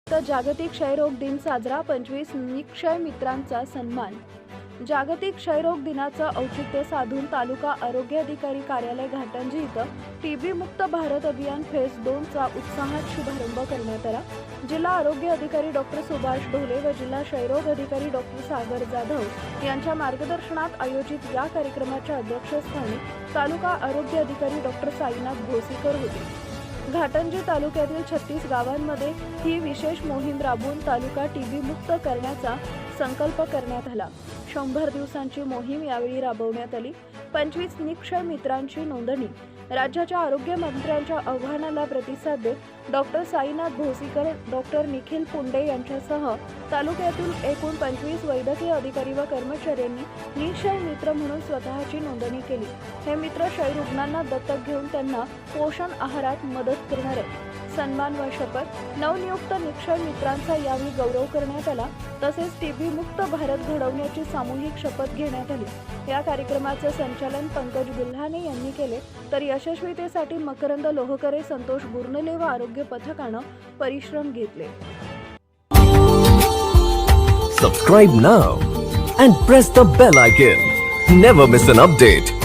जागतिक क्षयरोग दिन साजरा 25 निक्षय मित्रांचा सन्मान। जागतिक क्षयरोग दिनाचं औचित्य साधून तालुका आरोग्य अधिकारी कार्यालय घाटंजी इथं टीबी मुक्त भारत अभियान फेज 2 चा उत्साहात शुभारंभ करण्यात आला। जिल्हा आरोग्य अधिकारी डॉक्टर सुभाष ढोले व जिल्हा क्षयरोग अधिकारी डॉक्टर सागर जाधव यांच्या मार्गदर्शनात आयोजित या कार्यक्रमाच्या अध्यक्षस्थानी तालुका आरोग्य अधिकारी डॉक्टर साईनाथ भोसीकर होते। घाटंजी तालुक्यातील 36 गावांमध्ये ही विशेष मोहीम राबवून तालुका टीबी मुक्त करण्याचा संकल्प करण्यात आला। 100 दिवसांची मोहीम यावेळी राबवण्यात आली। 25 निक्षय मित्रांची नोंदणी। राज्याच्या आरोग्य मंत्र्यांच्या आव्हानाला प्रतिसाद देत डॉक्टर साईनाथ भोसीकर, डॉक्टर निखिल पुंडे यांच्यासह तालुक्यातील एकूण 25 वैद्यकीय अधिकारी व कर्मचाऱ्यांनी निक्षय मित्र म्हणून स्वतःची नोंदणी केली। हे मित्र क्षयरुग्णांना दत्तक घेऊन त्यांना पोषण आहारात मदत करणार आहेत। सन्मान व शपथ। नवनियुक्त निक्षय मित्रांचा यावेळी गौरव करण्यात आला। तसेच टीबी मुक्त भारत घडवण्याची सामूहिक शपथ घेण्यात आली। या कार्यक्रमाचे संचालन पंकज गुल्हाने यांनी केले, तर यशस्वीतेसाठी मकरंद लोहकरे, संतोष गुर्नले व आरोग्य पथकाने परिश्रम घेतले। Subscribe now and press the bell icon. Never miss an update.